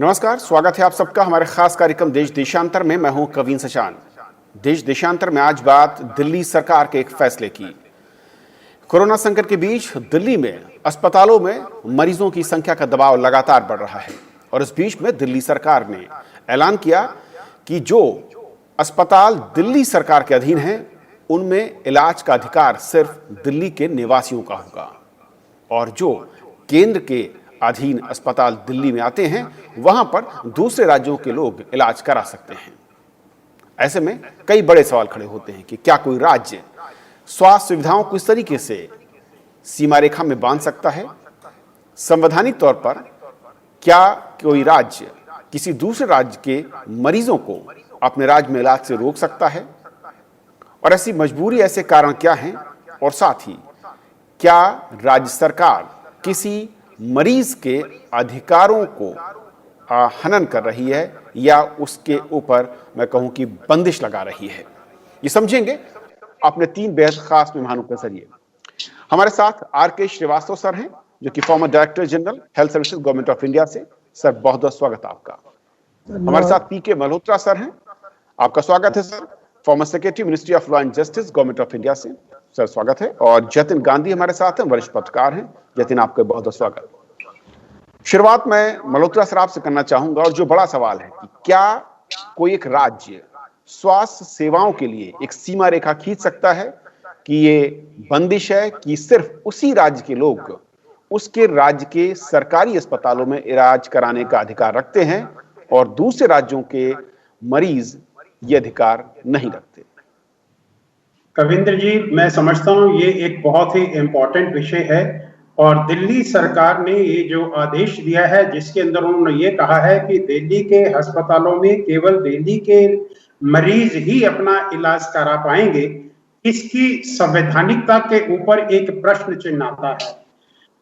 नमस्कार, स्वागत है आप सबका हमारे खास कार्यक्रम देश देशांतर में। मैं हूं कवीन सचान। देश देशांतर में आज बात दिल्ली सरकार के एक फैसले की। कोरोना संकट के बीच दिल्ली में अस्पतालों में मरीजों की संख्या का दबाव लगातार बढ़ रहा है और इस बीच में दिल्ली सरकार ने ऐलान किया कि जो अस्पताल दिल्ली सरकार के अधीन हैं उनमें इलाज का अधिकार सिर्फ दिल्ली के निवासियों का होगा और जो केंद्र के अधीन अस्पताल दिल्ली में आते हैं वहां पर दूसरे राज्यों के लोग इलाज करा सकते हैं। ऐसे में कई बड़े सवाल खड़े होते हैं कि क्या कोई राज्य स्वास्थ्य सुविधाओं को इस तरीके से सीमा रेखा में बांध सकता है? संवैधानिक तौर पर क्या कोई राज्य किसी दूसरे राज्य के मरीजों को अपने राज्य में इलाज से रोक सकता है? और ऐसी मजबूरी, ऐसे कारण क्या हैं? और साथ ही क्या राज्य सरकार किसी मरीज के अधिकारों को हनन कर रही है या उसके ऊपर मैं कहूं कि बंदिश लगा रही है? ये समझेंगे अपने तीन बेहद खास मेहमानों के जरिए। हमारे साथ आर.के. श्रीवास्तव सर हैं जो कि farmer director general health services government of India से। सर, बहुत बहुत स्वागत आपका। हमारे साथ पी.के. मल्होत्रा सर हैं, आपका स्वागत है sir, former secretary ministry of law and justice government of India से। सर स्वागत है। और जतिन गांधी हमारे साथ हैं, वरिष्ठ पत्रकार हैं। जतिन, आपका बहुत बहुत स्वागत। शुरुआत मैं मल्होत्रा सर आपसे करना चाहूंगा और जो बड़ा सवाल है कि क्या कोई एक राज्य स्वास्थ्य सेवाओं के लिए एक सीमा रेखा खींच सकता है कि ये बंदिश है कि सिर्फ उसी राज्य के लोग उसके राज्य के सरकारी अस्पतालों में इलाज कराने का अधिकार रखते हैं और दूसरे राज्यों के मरीज ये अधिकार नहीं रखते? कविंद्र जी, मैं समझता हूँ ये एक बहुत ही इम्पोर्टेंट विषय है और दिल्ली सरकार ने ये जो आदेश दिया है जिसके अंदर उन्होंने ये कहा है कि दिल्ली के अस्पतालों में केवल दिल्ली के मरीज ही अपना इलाज करा पाएंगे, इसकी संवैधानिकता के ऊपर एक प्रश्न चिन्ह आता है।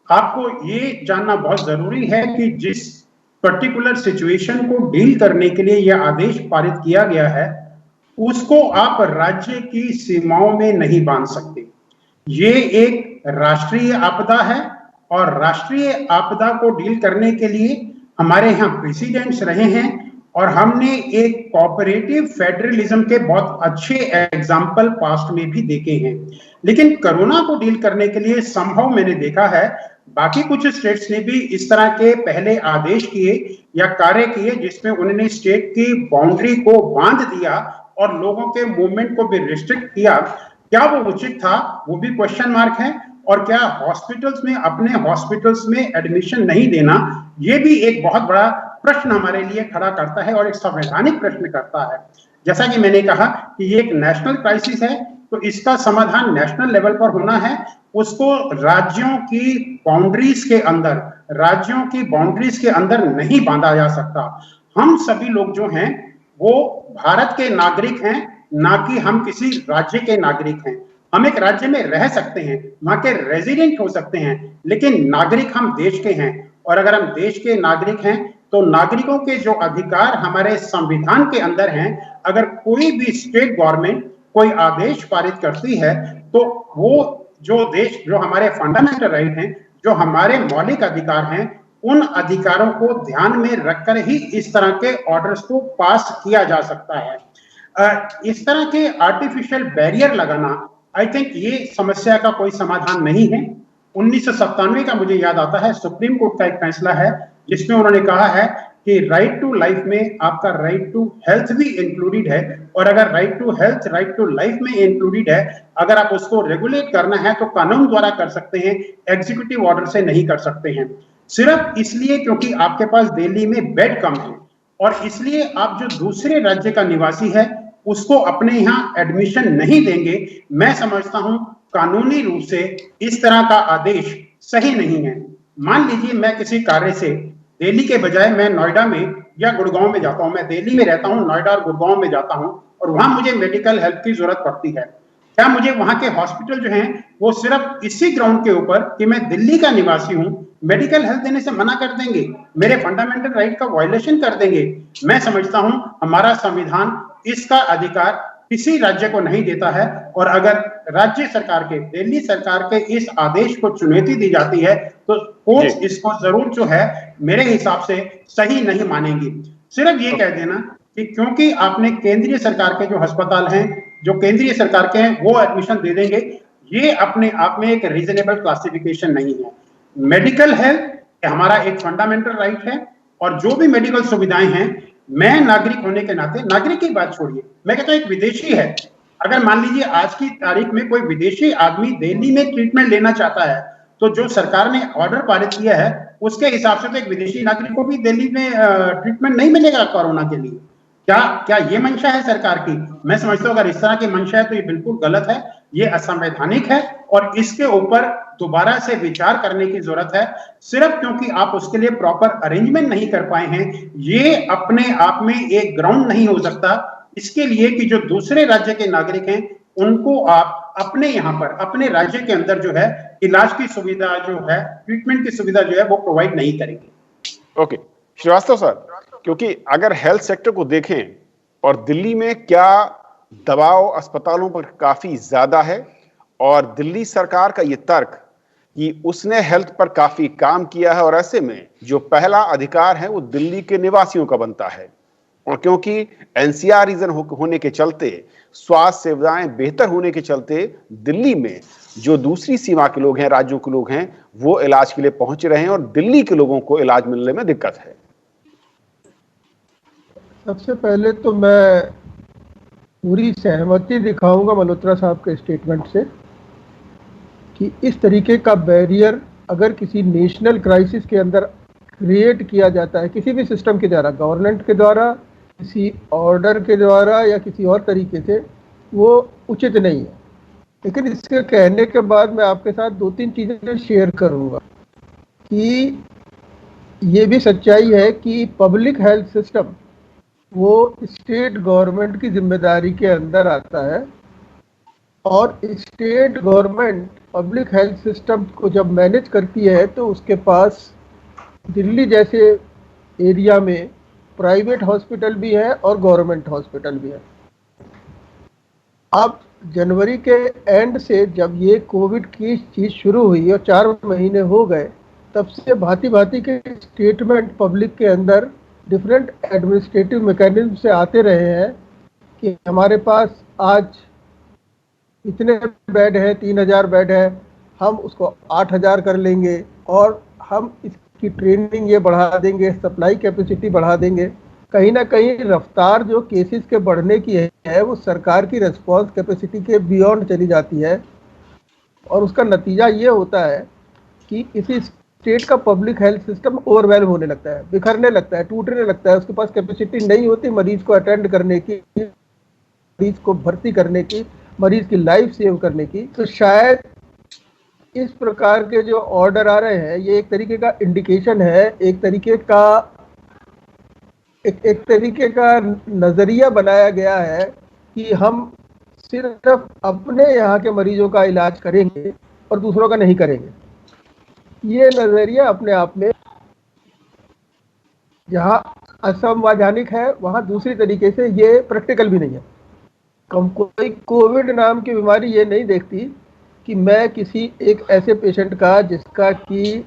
आपको ये जानना बहुत जरूरी है कि जिस पर्टिकुलर सिचुएशन को डील करने के लिए यह आदेश पारित किया गया है उसको आप राज्य की सीमाओं में नहीं बांध सकते। ये एक राष्ट्रीय आपदा है और राष्ट्रीय आपदा को डील करने के लिए हमारे यहाँ प्रेसिडेंट्स रहे हैं और हमने एक कोऑपरेटिव फेडरलिज्म के बहुत अच्छे एग्जाम्पल पास्ट में भी देखे हैं। लेकिन कोरोना को डील करने के लिए संभव मैंने देखा है बाकी कुछ स्टेट्स ने भी इस तरह के पहले आदेश किए या कार्य किए जिसमें उन्होंने स्टेट की बाउंड्री को बांध दिया और लोगों के मूवमेंट को भी रिस्ट्रिक्ट किया। क्या वो उचित था, वो भी क्वेश्चन मार्क है। और क्या हॉस्पिटल्स में अपने हॉस्पिटल्स में एडमिशन नहीं देना, ये भी एक बहुत बड़ा प्रश्न हमारे लिए खड़ा करता है और एक संवैधानिक प्रश्न करता है। जैसा कि मैंने कहा कि ये एक नेशनल क्राइसिस है तो इसका समाधान नेशनल लेवल पर होना है, उसको राज्यों की बाउंड्रीज के अंदर नहीं बांधा जा सकता। हम सभी लोग जो हैं वो भारत के नागरिक हैं, ना कि हम किसी राज्य के नागरिक हैं। हम एक राज्य में रह सकते हैं, वहां के रेजिडेंट हो सकते हैं, लेकिन नागरिक हम देश के हैं। और अगर हम देश के नागरिक हैं तो नागरिकों के जो अधिकार हमारे संविधान के अंदर हैं, अगर कोई भी स्टेट गवर्नमेंट कोई आदेश पारित करती है तो वो जो हमारे फंडामेंटल राइट हैं, जो हमारे मौलिक अधिकार हैं, उन अधिकारों को ध्यान में रखकर ही इस तरह के ऑर्डर्स को पास किया जा सकता है। इस तरह के आर्टिफिशियल बैरियर लगाना, आई थिंक ये समस्या का कोई समाधान नहीं है। 1997 का मुझे याद आता है, सुप्रीम कोर्ट का एक फैसला है जिसमें उन्होंने कहा है कि राइट टू लाइफ में आपका राइट टू हेल्थ भी इंक्लूडेड है और अगर right to health, right to life में इंक्लूडेड है, अगर आप उसको रेगुलेट करना है तो कानून द्वारा कर सकते हैं, एग्जीक्यूटिव ऑर्डर से नहीं कर सकते हैं। सिर्फ इसलिए क्योंकि आपके पास दिल्ली में बेड कम है और इसलिए आप जो दूसरे राज्य का निवासी है उसको अपने यहाँ एडमिशन नहीं देंगे, मैं समझता हूं कानूनी रूप से इस तरह का आदेश सही नहीं है। मान लीजिए मैं किसी कार्य से दिल्ली के बजाय मैं नोएडा में या गुड़गांव में जाता हूं, मैं दिल्ली में रहता हूं, नोएडा और गुड़गांव में जाता हूं और वहां मुझे मेडिकल हेल्प की जरूरत पड़ती है। क्या मुझे वहां के हॉस्पिटल जो हैं वो सिर्फ इसी ग्राउंड के ऊपर कि मैं दिल्ली का निवासी हूं मेडिकल हेल्प देने से मना कर देंगे, मेरे फंडामेंटल राइट का वायलेशन कर देंगे? मैं समझता हूं हमारा संविधान इसका अधिकार किसी राज्य को नहीं देता है। और अगर राज्य सरकार के, दिल्ली सरकार के इस आदेश को चुनौती दी जाती है तो कोर्ट इसको जरूर जो है मेरे हिसाब से सही नहीं मानेंगी। सिर्फ ये कह देना कि क्योंकि आपने केंद्रीय सरकार के जो अस्पताल हैं, जो केंद्रीय सरकार के हैं, वो एडमिशन दे देंगे, ये अपने आप में एक रीजनेबल क्लासिफिकेशन नहीं है। मेडिकल हेल्थ हमारा एक फंडामेंटल राइट है और जो भी मेडिकल सुविधाएं हैं, मैं नागरिक होने के नाते, नागरिक की बात छोड़िए, मैं कहता हूं एक विदेशी है, अगर मान लीजिए आज की तारीख में कोई विदेशी आदमी दिल्ली में ट्रीटमेंट लेना चाहता है तो जो सरकार ने ऑर्डर पारित किया है उसके हिसाब से तो एक विदेशी नागरिक को भी दिल्ली में ट्रीटमेंट नहीं मिलेगा कोरोना के लिए। क्या क्या ये मंशा है सरकार की? मैं समझता हूं अगर इस तरह की मंशा है तो ये बिल्कुल गलत है, ये असंवैधानिक है और इसके ऊपर दोबारा से विचार करने की जरूरत है। सिर्फ क्योंकि आप उसके लिए प्रॉपर अरेंजमेंट नहीं कर पाए हैं, ये अपने आप में एक ग्राउंड नहीं हो सकता इसके लिए कि जो दूसरे राज्य के नागरिक हैं उनको आप अपने यहाँ पर, अपने राज्य के अंदर जो है इलाज की सुविधा जो है, ट्रीटमेंट की सुविधा जो है वो प्रोवाइड नहीं करेंगे। ओके श्रीवास्तव सर, क्योंकि अगर हेल्थ सेक्टर को देखें और दिल्ली में क्या दबाव अस्पतालों पर काफी ज्यादा है और दिल्ली सरकार का यह तर्क कि उसने हेल्थ पर काफी काम किया है और ऐसे में जो पहला अधिकार है वो दिल्ली के निवासियों का बनता है, और क्योंकि एनसीआर रीजन होने के चलते, स्वास्थ्य सेवाएं बेहतर होने के चलते दिल्ली में जो दूसरी सीमा के लोग हैं, राज्यों के लोग हैं, वो इलाज के लिए पहुंच रहे हैं और दिल्ली के लोगों को इलाज मिलने में दिक्कत है। सबसे पहले तो मैं पूरी सहमति दिखाऊंगा मल्होत्रा साहब के स्टेटमेंट से कि इस तरीके का बैरियर अगर किसी नेशनल क्राइसिस के अंदर क्रिएट किया जाता है किसी भी सिस्टम के द्वारा, गवर्नमेंट के द्वारा, किसी ऑर्डर के द्वारा या किसी और तरीके से, वो उचित नहीं है। लेकिन इसके कहने के बाद मैं आपके साथ 2-3 चीज़ें शेयर करूंगा कि ये भी सच्चाई है कि पब्लिक हेल्थ सिस्टम वो स्टेट गवर्नमेंट की जिम्मेदारी के अंदर आता है और state government public health system को जब मैनेज करती है तो उसके पास दिल्ली जैसे एरिया में प्राइवेट हॉस्पिटल भी है और गवर्नमेंट हॉस्पिटल भी है। अब जनवरी के एंड से जब ये कोविड की चीज़ शुरू हुई और 4 महीने हो गए, तब से भांति भांति के स्टेटमेंट पब्लिक के अंदर डिफरेंट एडमिनिस्ट्रेटिव मैकेनिज्म से आते रहे हैं कि हमारे पास आज इतने बेड है, 3000 बेड है, हम उसको 8000 कर लेंगे और हम इसकी ट्रेनिंग ये बढ़ा देंगे, सप्लाई कैपेसिटी बढ़ा देंगे। कहीं ना कहीं रफ्तार जो केसेस के बढ़ने की है वो सरकार की रिस्पांस कैपेसिटी के बियॉन्ड चली जाती है और उसका नतीजा ये होता है कि इसी स्टेट का पब्लिक हेल्थ सिस्टम ओवरवेल्म होने लगता है, बिखरने लगता है, टूटने लगता है। उसके पास कैपेसिटी नहीं होती मरीज को अटेंड करने की, मरीज को भर्ती करने की, मरीज की लाइफ सेव करने की। तो शायद इस प्रकार के जो ऑर्डर आ रहे हैं ये एक तरीके का इंडिकेशन है, एक तरीके का नजरिया बनाया गया है कि हम सिर्फ अपने यहाँ के मरीजों का इलाज करेंगे और दूसरों का नहीं करेंगे। ये नजरिया अपने आप में जहाँ असंवैधानिक है वहाँ दूसरी तरीके से ये प्रैक्टिकल भी नहीं है। कोई कोविड नाम की बीमारी ये नहीं देखती कि मैं किसी एक ऐसे पेशेंट का जिसका कि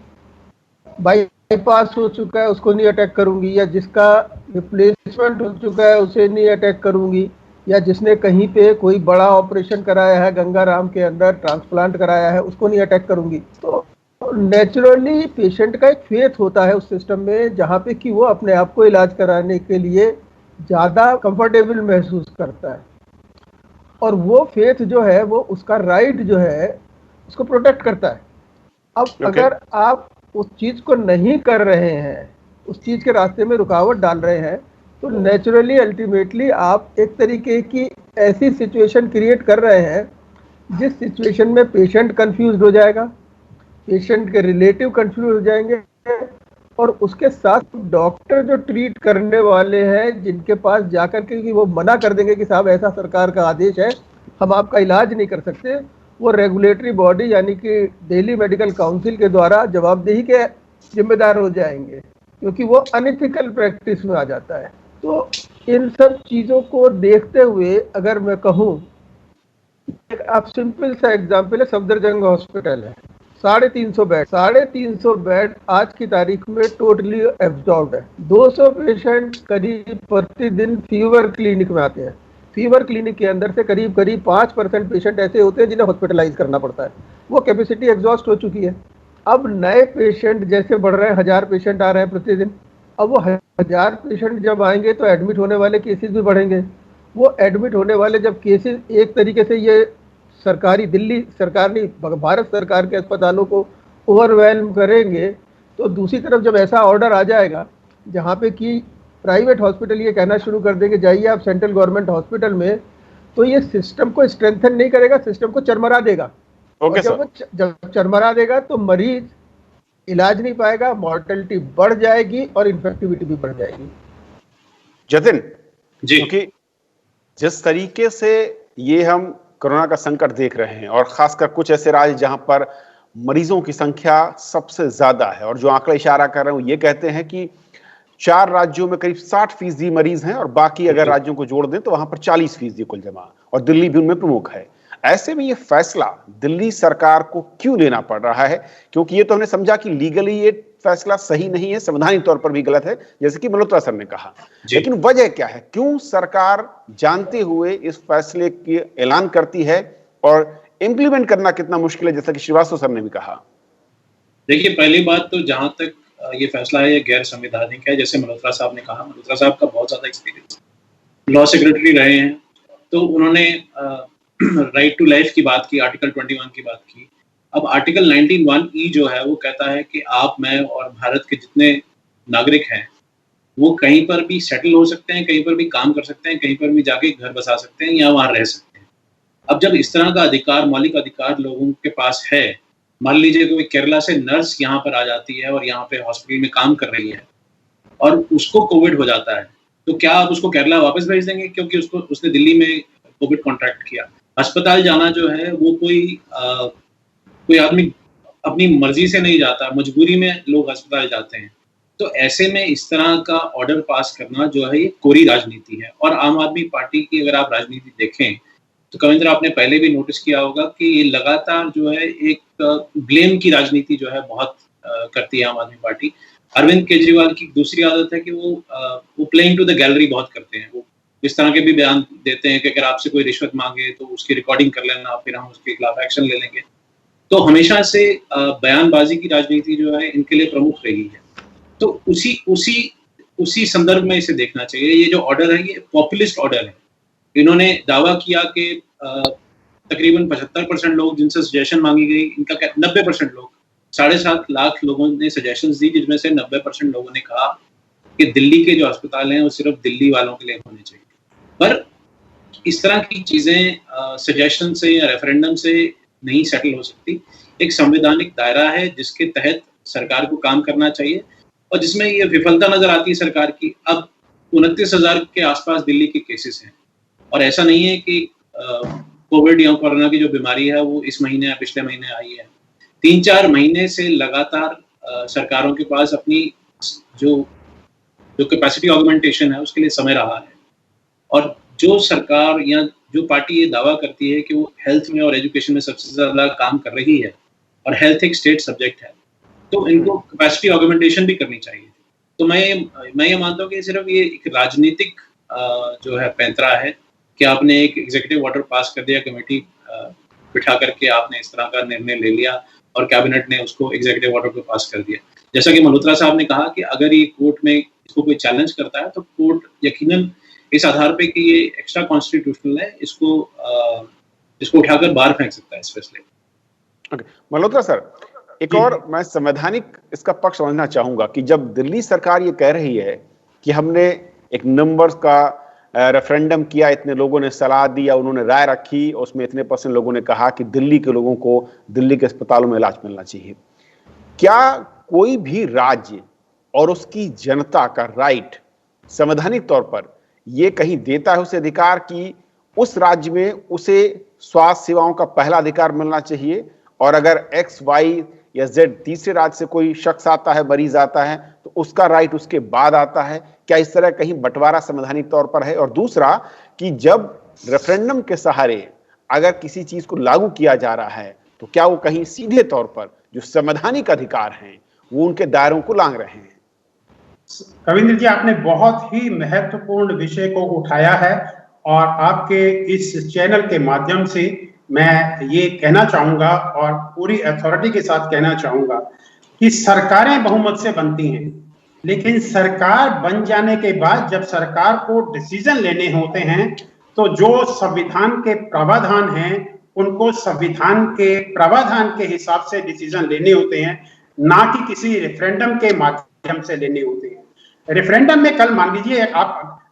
बाईपास हो चुका है उसको नहीं अटैक करूंगी, या जिसका रिप्लेसमेंट हो चुका है उसे नहीं अटैक करूंगी, या जिसने कहीं पे कोई बड़ा ऑपरेशन कराया है, गंगाराम के अंदर ट्रांसप्लांट कराया है, उसको नहीं अटैक करूंगी। तो नेचुरली पेशेंट का एक फेथ होता है उस सिस्टम में जहाँ पे कि वो अपने आप को इलाज कराने के लिए ज़्यादा कंफर्टेबल महसूस करता है और वो फेथ जो है वो उसका राइट जो है उसको प्रोटेक्ट करता है। अब अगर आप उस चीज़ को नहीं कर रहे हैं, उस चीज़ के रास्ते में रुकावट डाल रहे हैं, तो नेचुरली अल्टीमेटली आप एक तरीके की ऐसी सिचुएशन क्रिएट कर रहे हैं जिस सिचुएशन में पेशेंट कंफ्यूज हो जाएगा, पेशेंट के रिलेटिव कंफ्यूज हो जाएंगे और उसके साथ डॉक्टर जो ट्रीट करने वाले हैं जिनके पास जाकर के वो मना कर देंगे कि साहब ऐसा सरकार का आदेश है, हम आपका इलाज नहीं कर सकते, वो रेगुलेटरी बॉडी यानी कि दिल्ली मेडिकल काउंसिल के द्वारा जवाबदेही के जिम्मेदार हो जाएंगे क्योंकि वो अनएथिकल प्रैक्टिस में आ जाता है। तो इन सब चीजों को देखते हुए अगर मैं कहूँ, एक आप सिंपल सा एग्जांपल है, सफदरजंग हॉस्पिटल है, 350 बेड आज की तारीख में टोटली एब्जॉर्ब्ड है। 200 पेशेंट करीब प्रतिदिन फीवर क्लिनिक में आते हैं। फीवर क्लिनिक के अंदर से करीब करीब 5% पेशेंट ऐसे होते हैं जिन्हें हॉस्पिटलाइज करना पड़ता है। वो कैपेसिटी एग्जॉस्ट हो चुकी है। अब नए पेशेंट जैसे बढ़ रहे हैं, 1000 पेशेंट आ रहे हैं प्रतिदिन। अब वो 1000 पेशेंट जब आएंगे तो एडमिट होने वाले केसेस भी बढ़ेंगे। वो एडमिट होने वाले जब केसेस एक तरीके से ये सरकारी, दिल्ली सरकार नहीं, भारत सरकार के अस्पतालों को ओवरवेल्म करेंगे, तो दूसरी तरफ जब ऐसा ऑर्डर आ जाएगा जहाँ पे कि प्राइवेट हॉस्पिटल ये कहना शुरू कर देंगे जाइए आप सेंट्रल गवर्नमेंट हॉस्पिटल में, तो ये सिस्टम को स्ट्रेंथन नहीं करेगा, सिस्टम को चरमरा देगा। ओके और जब चरमरा देगा तो मरीज इलाज नहीं पाएगा, मॉर्टेलिटी बढ़ जाएगी और इन्फेक्टिविटी भी बढ़ जाएगी। जतिन जी, क्योंकि जिस तरीके से ये हम कोरोना का संकट देख रहे हैं और खासकर कुछ ऐसे राज्य जहां पर मरीजों की संख्या सबसे ज्यादा है, और जो आंकड़ा इशारा कर रहे हैं वो ये कहते हैं कि 4 राज्यों में करीब 60% मरीज हैं और बाकी अगर राज्यों को जोड़ दें तो वहां पर 40% कुल जमा, और दिल्ली भी उनमें प्रमुख है। ऐसे में ये फैसला दिल्ली सरकार को क्यों लेना पड़ रहा है? क्योंकि ये तो हमने समझा कि लीगली ये फैसला सही नहीं है, संवैधानिक तौर पर भी गलत है, जैसे कि मल्होत्रा सर ने कहा, लेकिन वजह क्या है? क्यों सरकार जानते हुए इस फैसले की ऐलान करती है और इंप्लीमेंट करना कितना मुश्किल है, जैसा कि श्रीवास्तव सर ने भी कहा? देखिए, पहली बात तो जहां तक ये फैसला है, ये गैर संवैधानिक है। जैसे मल्होत्रा साहब ने कहा, मल्होत्रा साहब का बहुत ज्यादा एक्सपीरियंस, लॉ सेक्रेटरी रहे हैं, तो उन्होंने राइट टू लाइफ की बात की, आर्टिकल 21 की बात की। अब आर्टिकल 19(1)E जो है वो कहता है कि आप, मैं और भारत के जितने नागरिक हैं वो कहीं पर भी सेटल हो सकते हैं, कहीं पर भी काम कर सकते हैं, कहीं पर भी जाके घर बसा सकते हैं या वहां रह सकते हैं। अब जब इस तरह का अधिकार, मौलिक अधिकार लोगों के पास है, मान लीजिए कोई केरला से नर्स यहाँ पर आ जाती है और यहाँ पे हॉस्पिटल में काम कर रही है और उसको कोविड हो जाता है, तो क्या आप उसको केरला वापस भेज देंगे क्योंकि उसने दिल्ली में कोविड कॉन्ट्रैक्ट किया? अस्पताल जाना जो है वो कोई आदमी अपनी मर्जी से नहीं जाता, मजबूरी में लोग अस्पताल जाते हैं। तो ऐसे में इस तरह का ऑर्डर पास करना जो है ये कोरी राजनीति है। और आम आदमी पार्टी की अगर आप राजनीति देखें तो कविंद्र, आपने पहले भी नोटिस किया होगा कि ये लगातार जो है एक ब्लेम की राजनीति जो है बहुत करती है आम आदमी पार्टी। अरविंद केजरीवाल की दूसरी आदत है कि वो प्लेइंग टू द गैलरी बहुत करते हैं। वो इस तरह के भी बयान देते हैं कि अगर आपसे कोई रिश्वत मांगे तो उसकी रिकॉर्डिंग कर लेना, फिर हम उसके खिलाफ एक्शन ले लेंगे। तो हमेशा से बयानबाजी की राजनीति जो है इनके लिए प्रमुख रही है। तो उसी संदर्भ में इसे देखना चाहिए। ये जो ऑर्डर है ये पॉपुलिस्ट ऑर्डर है। इन्होंने दावा किया कि तकरीबन 75% लोग जिनसे सजेशन मांगी गई, इनका 90% लोग, 7.5 लाख लोगों ने सजेशंस दी, जिसमें से 90% लोगों ने कहा कि दिल्ली के जो अस्पताल हैं वो सिर्फ दिल्ली वालों के लिए होने चाहिए। पर इस तरह की चीजें सजेशन से या रेफरेंडम से नहीं सेटल हो सकती। एक संवैधानिक दायरा है जिसके तहत सरकार को काम करना चाहिए, और जिसमें ये विफलता नजर आती है सरकार की। अब 29,000 के आसपास दिल्ली के केसेस हैं, और ऐसा नहीं है कि कोविड या कोरोना की जो बीमारी है वो इस महीने या पिछले महीने आई है। 3-4 महीने से लगातार सरकारों के पास अपनी जो कैपेसिटी ऑगमेंटेशन है उसके लिए समय रहा है। और जो सरकार या जो पार्टी ये दावा करती है कि वो हेल्थ में और एजुकेशन में सबसे ज्यादा काम कर रही है, और हेल्थ एक स्टेट सब्जेक्ट है, तो इनको कैपेसिटी ऑगमेंटेशन भी करनी चाहिए। तो मैं ये मानता हूँ कि सिर्फ ये एक राजनीतिक जो है पैंतरा है कि आपने एक एग्जीक्यूटिव ऑर्डर पास कर दिया, कमेटी बिठा करके आपने इस तरह का निर्णय ले लिया और कैबिनेट ने उसको एग्जीक्यूटिव ऑर्डर को पास कर दिया। जैसा कि मल्होत्रा साहब ने कहा कि अगर ये कोर्ट में इसको कोई चैलेंज करता है तो कोर्ट यकीनन इस आधार पे कि ये एक्स्ट्रा कॉन्स्टिट्यूशनल है, इसको उठाकर बाहर फेंक सकता है इस फैसले। मल्होत्रा सर, एक और मैं संवैधानिक इसका पक्ष समझना चाहूंगा कि जब दिल्ली सरकार ये कह रही है कि हमने एक नंबर्स का रेफरेंडम किया, इतने लोगों ने सलाह दी या उन्होंने राय रखी, उसमें इतने % लोगों ने कहा कि दिल्ली के लोगों को दिल्ली के अस्पतालों में इलाज मिलना चाहिए, क्या कोई भी राज्य और उसकी जनता का राइट संवैधानिक तौर पर यह कहीं देता है उसे अधिकार कि उस राज्य में उसे स्वास्थ्य सेवाओं का पहला अधिकार मिलना चाहिए, और अगर X, Y या Z तीसरे राज्य से कोई शख्स आता है, मरीज आता है, तो उसका राइट उसके बाद आता है? क्या इस तरह कहीं बंटवारा संवैधानिक तौर पर है? और दूसरा कि जब रेफरेंडम के सहारे अगर किसी चीज को लागू किया जा रहा है तो क्या वो कहीं सीधे तौर पर जो संवैधानिक अधिकार हैं वो उनके दायरों को लांघ रहे हैं? कविंद्र जी, आपने बहुत ही महत्वपूर्ण विषय को उठाया है और आपके इस चैनल के माध्यम से मैं ये कहना चाहूंगा और पूरी अथॉरिटी के साथ कहना चाहूंगा कि सरकारें बहुमत से बनती हैं, लेकिन सरकार बन जाने के बाद जब सरकार को डिसीजन लेने होते हैं तो जो संविधान के प्रावधान हैं उनको संविधान के प्रावधान के हिसाब से डिसीजन लेने होते हैं, ना कि किसी रेफरेंडम के माध्यम से लेने होते हैं। रेफरेंडम में कल मान लीजिए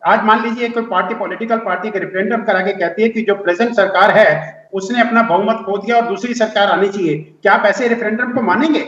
आज मान लीजिए कोई पार्टी, पॉलिटिकल पार्टी के रेफरेंडम करा के कहती है कि जो प्रेजेंट सरकार है उसने अपना बहुमत खो दिया और दूसरी सरकार आनी चाहिए, क्या आप ऐसे रेफरेंडम को मानेंगे?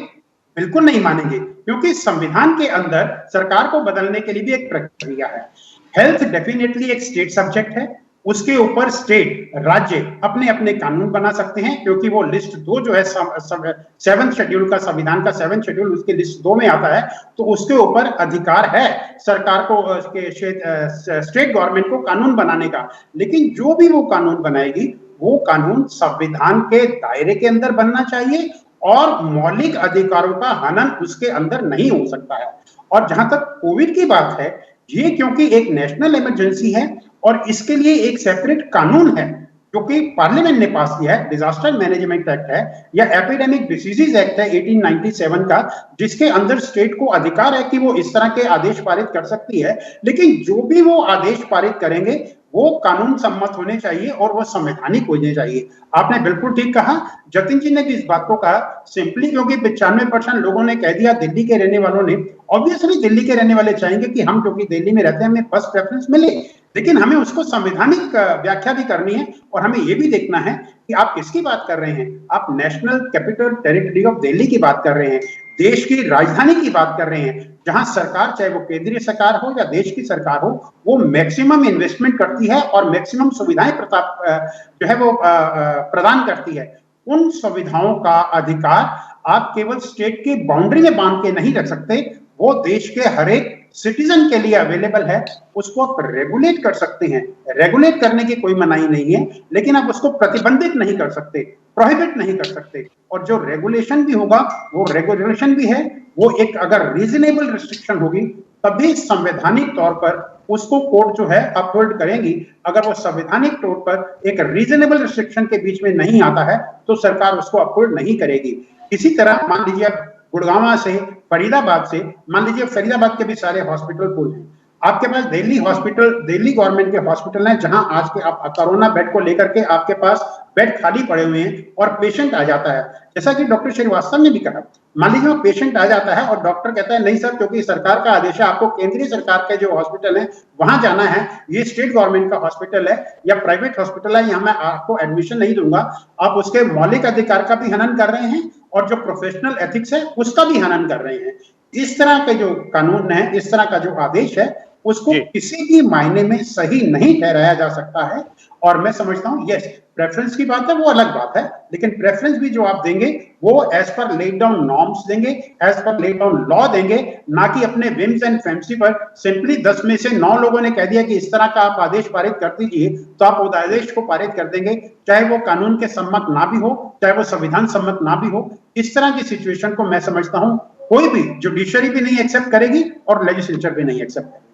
बिल्कुल नहीं मानेंगे, क्योंकि संविधान के अंदर सरकार को बदलने के लिए भी एक प्रक्रिया है। हेल्थ डेफिनेटली एक स्टेट सब्जेक्ट है, उसके ऊपर स्टेट, राज्य अपने अपने कानून बना सकते हैं, क्योंकि वो लिस्ट 2 जो है 7th शेड्यूल का, संविधान का 7th शेड्यूल उसके लिस्ट 2 में आता है, तो उसके ऊपर अधिकार है सरकार को, स्टेट गवर्नमेंट को कानून बनाने का। लेकिन जो भी वो कानून बनाएगी वो कानून संविधान के दायरे के अंदर बनना चाहिए और मौलिक अधिकारों का हनन उसके अंदर नहीं हो सकता है। और जहां तक कोविड की बात है, ये क्योंकि एक नेशनल इमरजेंसी है और इसके लिए एक सेपरेट कानून है जो कि पार्लियामेंट ने पास किया है, डिजास्टर मैनेजमेंट एक्ट है या एपिडेमिक डिसीजेज एक्ट है 1897 का, जिसके अंदर स्टेट को अधिकार है कि वो इस तरह के आदेश पारित कर सकती है। लेकिन जो भी वो आदेश पारित करेंगे वो कानून सम्मत होने चाहिए और वो संवैधानिक होने चाहिए। आपने बिल्कुल ठीक कहा, जतिन जी ने भी इस बात को कहा, सिंपली क्योंकि 95% लोगों ने कह दिया, दिल्ली के रहने वालों ने, ऑब्वियसली दिल्ली के रहने वाले चाहेंगे कि हम क्योंकि दिल्ली में रहते हैं हमें फर्स्ट प्रेफरेंस मिले, लेकिन हमें उसको संवैधानिक व्याख्या भी करनी है और हमें यह भी देखना है कि आप किसकी बात कर रहे हैं। आप national capital territory of Delhi की बात कर रहे हैं, देश की राजधानी की बात कर रहे हैं, जहां सरकार, चाहे वो केंद्रीय सरकार हो या देश की सरकार हो, वो मैक्सिमम इन्वेस्टमेंट करती है और मैक्सिमम सुविधाएं जो है वो प्रदान करती है। उन सुविधाओं का अधिकार आप केवल स्टेट की बाउंड्री में बांध के नहीं रख सकते, वो देश के हर एक सिटीजन के लिए अवेलेबल है, उसको आप रेगुलेट कर सकते हैं। रेगुलेट करने की कोई मनाही नहीं है, लेकिन आप उसको प्रतिबंधित नहीं कर सकते, प्रोहिबिट नहीं कर सकते। और जो रेगुलेशन भी होगा वो रेगुलेशन भी है, वो एक अगर रीजनेबल रिस्ट्रिक्शन होगी तभी संवैधानिक तौर पर उसको कोर्ट जो है अपहोल्ड करेंगी। अगर वो संवैधानिक तौर पर एक रीजनेबल रिस्ट्रिक्शन के बीच में नहीं आता है तो सरकार उसको अपहोल्ड नहीं करेगी। इसी तरह मान लीजिए गुड़गांव से, फरीदाबाद से, मान लीजिए फरीदाबाद के भी सारे हॉस्पिटल फुल हैं, आपके पास दिल्ली हॉस्पिटल, दिल्ली गवर्नमेंट के हॉस्पिटल हैं जहां आज के आप कोरोना बेड को लेकर के आपके पास बेड खाली पड़े हुए हैं और पेशेंट आ जाता है, जैसा कि डॉक्टर श्रीवास्तव ने भी कहा, मान लीजिए वो पेशेंट आ जाता है और डॉक्टर कहता है नहीं सर, क्योंकि सरकार का आदेश है, आपको केंद्रीय सरकार के जो हॉस्पिटल है वहां जाना है, ये स्टेट गवर्नमेंट का हॉस्पिटल है या प्राइवेट हॉस्पिटल है, यहाँ मैं आपको एडमिशन नहीं दूंगा। आप उसके मौलिक अधिकार का भी हनन कर रहे हैं और जो प्रोफेशनल एथिक्स है उसका भी हनन कर रहे हैं। इस तरह के जो कानून है, इस तरह का जो आदेश है, उसको किसी भी मायने में सही नहीं ठहराया जा सकता है। और मैं समझता हूं यस, प्रेफरेंस की बात है वो अलग बात है, लेकिन प्रेफरेंस भी जो आप देंगे वो as per laid down norms देंगे, as per laid down law देंगे, ना कि अपने विम्स एंड फैंसी पर। सिंपली 10 में से 9 लोगों ने कह दिया कि इस तरह का आप आदेश पारित कर दीजिए, तो आप उस आदेश को पारित कर देंगे, चाहे वो कानून के सम्मत ना भी हो, चाहे वो संविधान सम्मत ना भी हो। इस तरह की सिचुएशन को मैं समझता हूं कोई भी जुडिशरी भी नहीं एक्सेप्ट करेगी और लेजिस्लेचर भी नहीं एक्सेप्ट करेगी।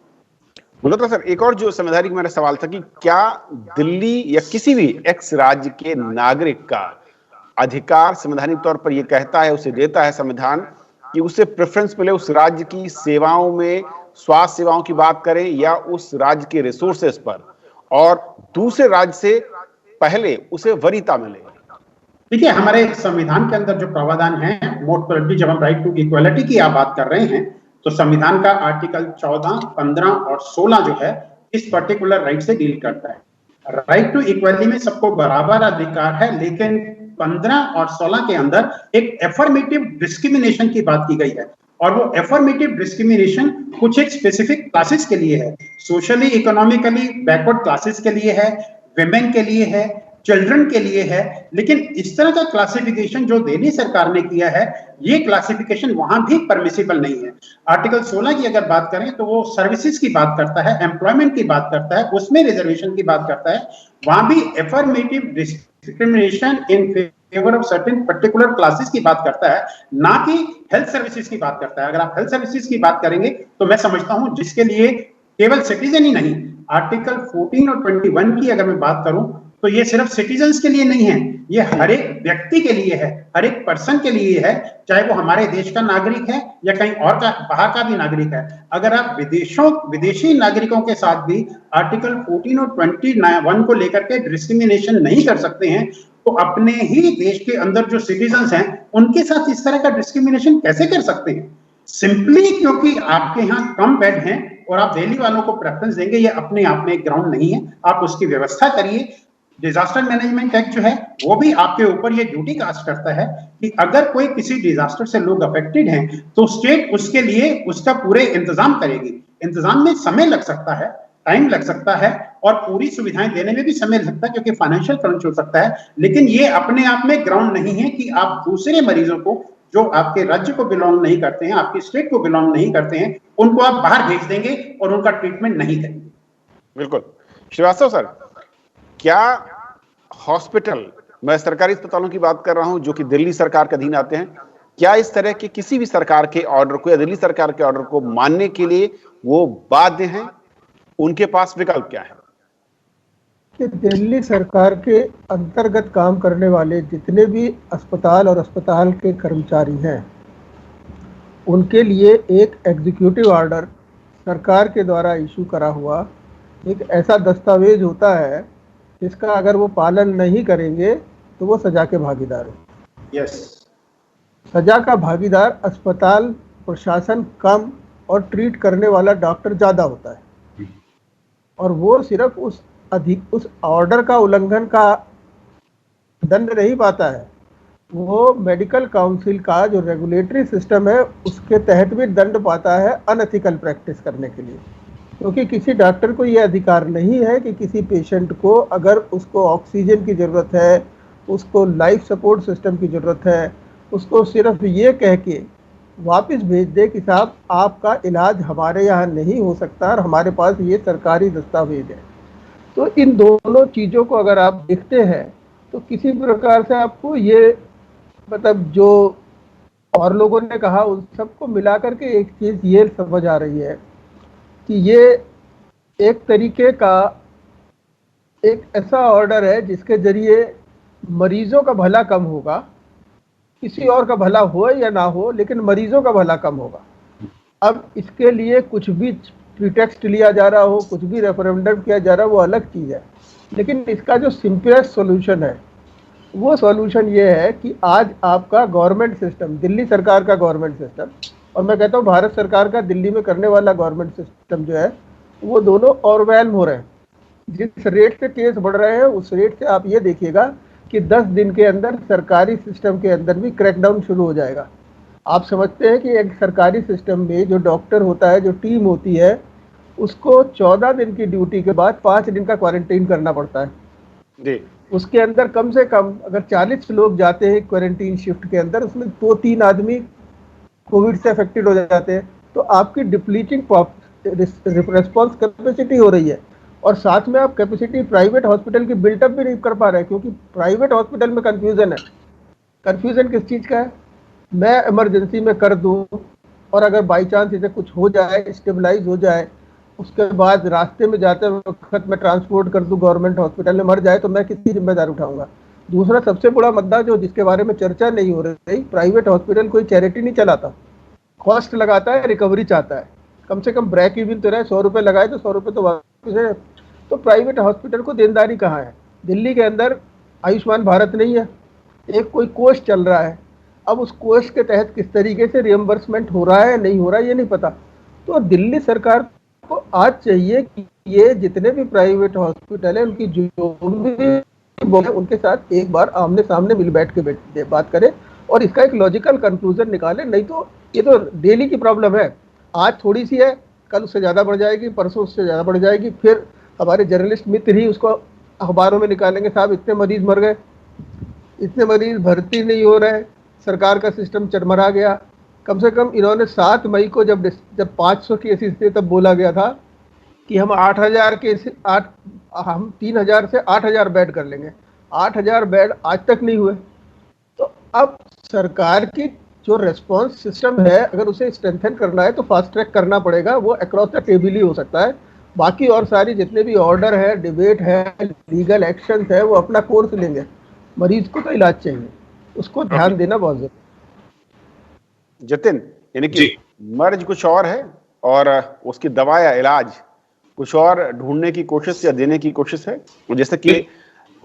मल्होत्रा सर, एक और जो संवैधानिक मेरा सवाल था कि क्या दिल्ली या किसी भी एक्स राज्य के नागरिक का अधिकार संवैधानिक तौर पर यह कहता है, उसे देता है संविधान कि उसे प्रेफरेंस मिले उस राज्य की सेवाओं में, स्वास्थ्य सेवाओं की बात करें या उस राज्य के रिसोर्सेस पर, और दूसरे राज्य से पहले उसे वरीयता मिले? देखिए, हमारे संविधान के अंदर जो प्रावधान है, मोस्ट प्रोबेबली जब हम राइट टू इक्वालिटी की आप बात कर रहे हैं तो संविधान का आर्टिकल 14, 15 और 16 जो है इस पर्टिकुलर राइट से डील करता है। राइट टू इक्वालिटी में सबको बराबर अधिकार है, लेकिन 15 और 16 के अंदर एक एफर्मेटिव डिस्क्रिमिनेशन की बात की गई है, और वो एफर्मेटिव डिस्क्रिमिनेशन कुछ एक स्पेसिफिक क्लासेस के लिए है, सोशली इकोनॉमिकली बैकवर्ड क्लासेस के लिए है, विमेन के लिए है, चिल्ड्रन के लिए है, लेकिन इस तरह का क्लासिफिकेशन जो दिल्ली सरकार ने किया है, ये क्लासिफिकेशन वहां भी परमिसिबल नहीं है। आर्टिकल 16 की अगर बात करें तो वो सर्विसेज की बात करता है, एम्प्लॉयमेंट की बात करता है, उसमें रिजर्वेशन की बात करता है, वहां भी affirmative discrimination in favour of certain particular classes की बात करता है, ना कि हेल्थ सर्विसेज की बात करता है। अगर आप हेल्थ सर्विसेज की बात करेंगे तो मैं समझता हूं जिसके लिए केवल सिटीजन ही नहीं, आर्टिकल 14 और 21 की अगर मैं बात करूं तो ये सिर्फ सिटीजन्स के लिए नहीं है, ये हर एक व्यक्ति के लिए है, हर एक पर्सन के लिए है, चाहे वो हमारे देश का नागरिक है या कहीं और का बाहर का भी नागरिक है। अगर आप विदेशी नागरिकों के साथ भी आर्टिकल 14 और 21 को लेकर के डिस्क्रिमिनेशन नहीं कर सकते हैं, तो अपने ही देश के अंदर जो सिटीजन्स हैं उनके साथ इस तरह का डिस्क्रिमिनेशन कैसे कर सकते हैं? सिंपली क्योंकि आपके यहाँ कम बेड हैं और आप दिल्ली वालों को प्रेफरेंस देंगे, ये अपने आप में एक ग्राउंड नहीं है। आप उसकी व्यवस्था करिए। डिजास्टर मैनेजमेंट एक्ट जो है वो भी आपके ऊपर ये ड्यूटी कास्ट करता है कि अगर कोई किसी डिजास्टर से लोग अफेक्टेड हैं तो स्टेट उसके लिए उसका पूरे इंतजाम करेगी। इंतजाम में समय लग सकता है, टाइम लग सकता है और पूरी सुविधाएं देने में भी समय लग सकता है क्योंकि फाइनेंशियल क्रंच हो सकता है, लेकिन ये अपने आप में ग्राउंड नहीं है कि आप दूसरे मरीजों को जो आपके राज्य को बिलोंग नहीं करते हैं, आपकी स्टेट को बिलोंग नहीं करते हैं, उनको आप बाहर भेज देंगे और उनका ट्रीटमेंट नहीं करेंगे। बिल्कुल। श्रीवास्तव सर, क्या हॉस्पिटल, मैं सरकारी अस्पतालों की बात कर रहा हूं जो कि दिल्ली सरकार के अधीन आते हैं, क्या इस तरह के किसी भी सरकार के ऑर्डर को या दिल्ली सरकार के ऑर्डर को मानने के लिए वो बाध्य हैं? उनके पास विकल्प क्या है? कि दिल्ली सरकार के अंतर्गत काम करने वाले जितने भी अस्पताल और अस्पताल के कर्मचारी हैं, उनके लिए एक एग्जीक्यूटिव ऑर्डर सरकार के द्वारा इशू करा हुआ एक ऐसा दस्तावेज होता है जिसका अगर वो पालन नहीं करेंगे तो वो सजा के भागीदार हैं। यस। सजा का भागीदार अस्पताल प्रशासन कम और ट्रीट करने वाला डॉक्टर ज़्यादा होता है, और वो सिर्फ उस ऑर्डर का उल्लंघन का दंड नहीं पाता है, वो मेडिकल काउंसिल का जो रेगुलेटरी सिस्टम है उसके तहत भी दंड पाता है अनएथिकल प्रैक्टिस करने के लिए। क्योंकि किसी डॉक्टर को ये अधिकार नहीं है कि किसी पेशेंट को अगर उसको ऑक्सीजन की ज़रूरत है, उसको लाइफ सपोर्ट सिस्टम की ज़रूरत है, उसको सिर्फ ये कह के वापस भेज दे कि साहब आपका इलाज हमारे यहाँ नहीं हो सकता और हमारे पास ये सरकारी दस्तावेज है। तो इन दोनों चीज़ों को अगर आप देखते हैं तो किसी प्रकार से आपको ये मतलब जो और लोगों ने कहा उन सबको मिला करके एक चीज़ ये समझ आ रही है कि ये एक तरीके का एक ऐसा ऑर्डर है जिसके जरिए मरीजों का भला कम होगा, किसी और का भला हो या ना हो, लेकिन मरीजों का भला कम होगा। अब इसके लिए कुछ भी प्रीटेक्स्ट लिया जा रहा हो, कुछ भी रेफरेंडम किया जा रहा हो, वो अलग चीज़ है, लेकिन इसका जो सिंपलेस्ट सॉल्यूशन है वो सॉल्यूशन ये है कि आज आपका गवर्नमेंट सिस्टम, दिल्ली सरकार का गवर्नमेंट सिस्टम और मैं कहता हूँ भारत सरकार का दिल्ली में करने वाला गवर्नमेंट सिस्टम जो है, वो दोनों ओवरवेल्म हो रहे हैं। जिस रेट से केस बढ़ रहे हैं उस रेट से आप ये देखिएगा कि 10 दिन के अंदर सरकारी सिस्टम के अंदर भी क्रैकडाउन शुरू हो जाएगा। आप समझते हैं कि एक सरकारी सिस्टम में जो डॉक्टर होता है, जो टीम होती है, उसको 14 दिन की ड्यूटी के बाद 5 दिन का क्वारंटीन करना पड़ता है जी। उसके अंदर कम से कम अगर 40 लोग जाते हैं क्वारंटीन शिफ्ट के अंदर, उसमें 2-3 आदमी कोविड से अफेक्टेड हो जाते हैं, तो आपकी डिप्लीटिंग रिस्पॉन्स कैपेसिटी हो रही है। और साथ में आप कैपेसिटी प्राइवेट हॉस्पिटल की बिल्टअप भी नहीं कर पा रहे हैं, क्योंकि प्राइवेट हॉस्पिटल में कन्फ्यूज़न है। कन्फ्यूज़न किस चीज़ का है? मैं इमरजेंसी में कर दूं और अगर बाई चांस इसे कुछ हो जाए, स्टेबलाइज हो जाए, उसके बाद रास्ते में जाते वक्त मैं ट्रांसपोर्ट कर दूं गवर्नमेंट हॉस्पिटल में, मर जाए तो मैं कितनी जिम्मेदार उठाऊंगा। दूसरा सबसे बड़ा मुद्दा जो जिसके बारे में चर्चा नहीं हो रही, प्राइवेट हॉस्पिटल कोई चैरिटी नहीं चलाता, कॉस्ट लगाता है, रिकवरी चाहता है, कम से कम ब्रेक इवन तो रहे। 100 रुपये लगाए तो 100 रुपये तो वापस है। तो प्राइवेट हॉस्पिटल को देनदारी कहाँ है? दिल्ली के अंदर आयुष्मान भारत नहीं है, एक कोई कोष चल रहा है। अब उस कोष के तहत किस तरीके से रिएम्बर्समेंट हो रहा है नहीं हो रहा है ये नहीं पता। तो दिल्ली सरकार को आज चाहिए कि ये जितने भी प्राइवेट हॉस्पिटल है उनकी जो भी उनके साथ एक बार आमने सामने मिल बैठ के बात करें और इसका एक लॉजिकल कंक्लूजन निकालें। नहीं तो ये तो डेली की प्रॉब्लम है, आज थोड़ी सी है, कल उससे ज़्यादा बढ़ जाएगी, परसों उससे ज़्यादा बढ़ जाएगी, फिर हमारे जर्नलिस्ट मित्र ही उसको अखबारों में निकालेंगे, साहब इतने मरीज मर गए, इतने मरीज भर्ती नहीं हो रहे, सरकार का सिस्टम चरमरा गया। कम से कम इन्होंने 7 मई को जब 500 केसेस थे तब बोला गया था कि हम 8,000 केसेस, हम 3,000 से 8,000 बेड कर लेंगे। 8,000 बेड आज तक नहीं हुए। तो अब सरकार की जो रेस्पॉन्स सिस्टम है, अगर उसे स्ट्रेंथन करना है तो फास्ट ट्रैक करना पड़ेगा। वो अक्रॉस द टेबल ही हो सकता है। बाकी और सारी जितने भी ऑर्डर है, डिबेट है, लीगल एक्शन है, वो अपना कोर्स लेंगे। मरीज को तो इलाज चाहिए, उसको ध्यान देना बहुत जरूरी। जतिन, यानी कि मर्ज कुछ और है और उसकी दवा या इलाज कुछ और ढूंढने की कोशिश या देने की कोशिश है। जैसे कि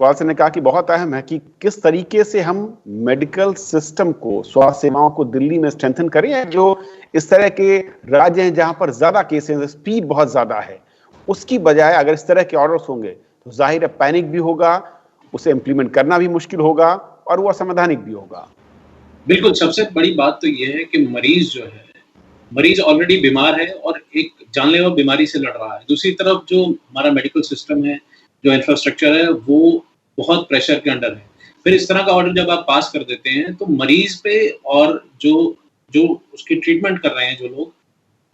वाल ने कहा कि बहुत अहम है कि किस तरीके से हम मेडिकल सिस्टम को, स्वास्थ्य सेवाओं को दिल्ली में स्ट्रेंथन करें, या जो इस तरह के राज्य हैं जहां पर ज्यादा केसेस, स्पीड बहुत ज्यादा है, उसकी बजाय अगर इस तरह के ऑर्डर्स होंगे तो जाहिर है पैनिक भी होगा, उसे इंप्लीमेंट करना भी मुश्किल होगा और वो असंवैधानिक भी होगा। बिल्कुल, सबसे बड़ी बात तो ये है कि मरीज ऑलरेडी बीमार है और एक जानलेवा बीमारी से लड़ रहा है। दूसरी तरफ जो हमारा मेडिकल सिस्टम है, जो इंफ्रास्ट्रक्चर है, वो बहुत प्रेशर के अंडर है। फिर इस तरह का ऑर्डर जब आप पास कर देते हैं तो मरीज पे और जो उसकी ट्रीटमेंट कर रहे हैं जो लोग,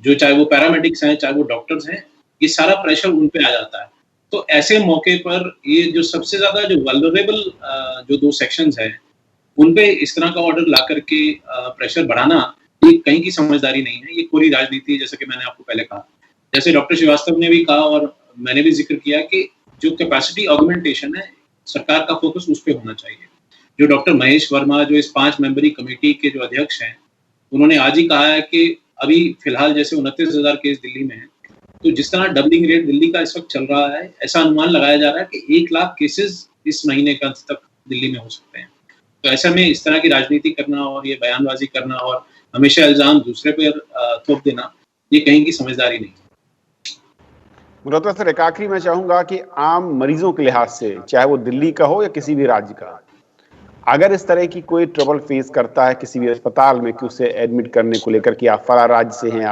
जो चाहे वो पैरामेडिक्स हैं, चाहे वो डॉक्टर्स हैं, ये सारा प्रेशर उन पे आ जाता है। तो ऐसे मौके पर ये जो सबसे ज्यादा जो वल्नरेबल जो 2 सेक्शंस हैं, उन पे इस तरह का ऑर्डर ला करके प्रेशर बढ़ाना ये कहीं की समझदारी नहीं है, ये कोरी राजनीति है, जैसे कि मैंने आपको पहले कहा। जैसे डॉक्टर श्रीवास्तव ने भी कहा और मैंने भी जिक्र किया कि जो कैपेसिटी ऑगमेंटेशन है, सरकार का फोकस उस पे होना चाहिए। जो डॉक्टर महेश वर्मा, जो इस 5 मेंबरी कमेटी के जो अध्यक्ष हैं, उन्होंने आज ही कहा है कि अभी फिलहाल जैसे 29,000 केस दिल्ली में है, तो जिस तरह डबलिंग रेट दिल्ली का इस वक्त चल रहा है, ऐसा अनुमान लगाया जा रहा है कि 1 लाख केसेस इस महीने के अंत तक दिल्ली में हो सकते हैं। तो ऐसे में इस तरह की राजनीति करना और ये बयानबाजी करना और हमेशा इल्जाम दूसरे पर थोप देना, ये कहीं की समझदारी नहीं। मुरत्ता सर, एक आखिरी मैं चाहूंगा कि आम मरीजों के लिहाज से, चाहे वो दिल्ली का हो या किसी भी राज्य का, अगर इस तरह की कोई ट्रबल फेस करता है किसी भी अस्पताल में कि उसे एडमिट करने को लेकर कि आप फला राज्य से हैं,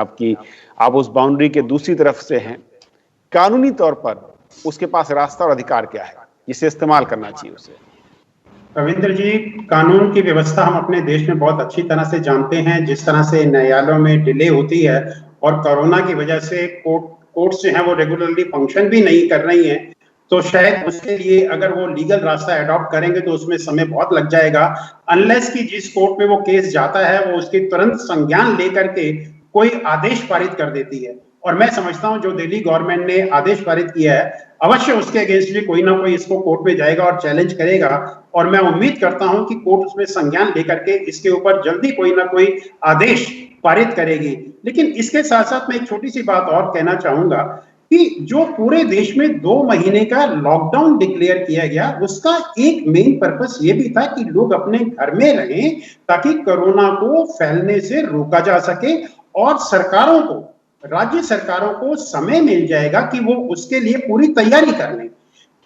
आप उस बाउंड्री के दूसरी तरफ से हैं, कानूनी तौर पर उसके पास रास्ता और अधिकार क्या है जिसे इस्तेमाल करना चाहिए उसे? रविंद्र जी, कानून की व्यवस्था हम अपने देश में बहुत अच्छी तरह से जानते हैं। जिस तरह से न्यायालयों में डिले होती है और कोरोना की वजह से कोर्ट्स जो है वो रेगुलरली फंक्शन भी नहीं कर रही हैं, तो शायद उसके लिए अगर वो लीगल रास्ता अडॉप्ट करेंगे तो उसमें समय बहुत लग जाएगा। अनलेस कि जिस कोर्ट में वो केस जाता है वो उसकी तुरंत संज्ञान लेकर के कोई आदेश पारित कर देती है। और मैं समझता हूं जो दिल्ली गवर्नमेंट ने आदेश पारित किया है, अवश्य उसके अगेंस्ट भी कोई ना कोई इसको कोर्ट में जाएगा और चैलेंज करेगा, और मैं उम्मीद करता हूं कि कोर्ट उसमें संज्ञान लेकर के इसके ऊपर जल्दी कोई ना कोई आदेश पारित करेगी। लेकिन इसके साथ साथ मैं एक छोटी सी बात और कहना चाहूंगा कि जो पूरे देश में 2 महीने का लॉकडाउन डिक्लेयर किया गया, उसका एक मेन पर्पस ये भी था कि लोग अपने घर में रहें ताकि कोरोना को फैलने से रोका जा सके, और सरकारों को, राज्य सरकारों को समय मिल जाएगा कि वो उसके लिए पूरी तैयारी कर लें।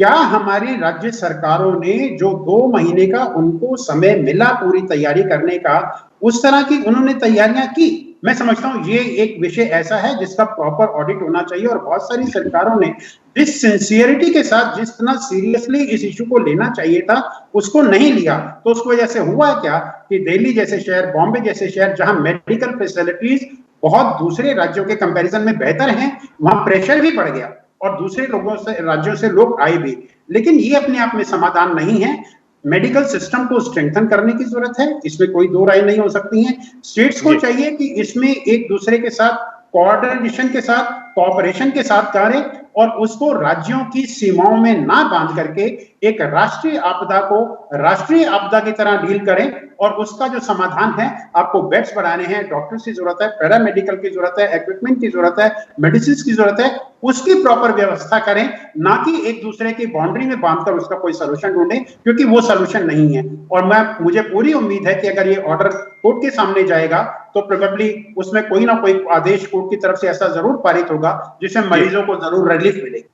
क्या हमारी राज्य सरकारों ने जो 2 महीने का उनको समय मिला पूरी तैयारी करने का, उस तरह की उन्होंने तैयारियां की? मैं समझता हूं ये एक विषय ऐसा है जिसका प्रॉपर ऑडिट होना चाहिए, और बहुत सारी सरकारों ने जिस सिंसियरिटी के साथ, जिस तरह सीरियसली इस इशू को लेना चाहिए था, उसको नहीं लिया। तो उसकी वजह से हुआ क्या कि दिल्ली जैसे शहर, बॉम्बे जैसे शहर, जहां मेडिकल फैसिलिटीज बहुत दूसरे राज्यों के कंपैरिजन में बेहतर हैं, वहां प्रेशर भी बढ़ गया और दूसरे लोगों से, राज्यों से लोग आए भी। लेकिन ये अपने आप में समाधान नहीं है। मेडिकल सिस्टम को स्ट्रेंथन करने की जरूरत है, इसमें कोई 2 राय नहीं हो सकती है। स्टेट्स को चाहिए कि इसमें एक दूसरे के साथ कोऑर्डिनेशन के साथ, कोऑपरेशन के साथ करें, और उसको राज्यों की सीमाओं में ना बांध करके एक राष्ट्रीय आपदा को राष्ट्रीय आपदा की तरह डील करें, और उसका जो समाधान है, आपको बेड्स बढ़ाने हैं, डॉक्टर्स की जरूरत है, पैरामेडिकल की जरूरत है, इक्विपमेंट की जरूरत है, मेडिसिन की जरूरत है, उसकी प्रॉपर व्यवस्था करें, ना कि एक दूसरे की बाउंड्री में बांधकर उसका कोई सलूशन ढूंढें, क्योंकि वो सलूशन नहीं है। और मुझे पूरी उम्मीद है कि अगर ये ऑर्डर कोर्ट के सामने जाएगा तो प्रोबेबली उसमें कोई ना कोई आदेश कोर्ट की तरफ से ऐसा जरूर पारित होगा जिससे मरीजों को जरूर रिलीफ मिलेगी।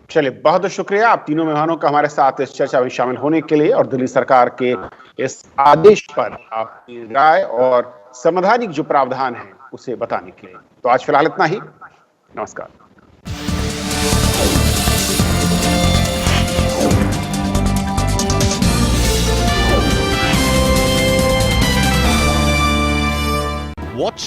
चलिए, बहुत बहुत शुक्रिया आप तीनों मेहमानों का हमारे साथ इस चर्चा में शामिल होने के लिए और दिल्ली सरकार के इस आदेश पर आपकी राय और संवैधानिक जो प्रावधान है उसे बताने के लिए। तो आज फिलहाल इतना ही। नमस्कार। Watch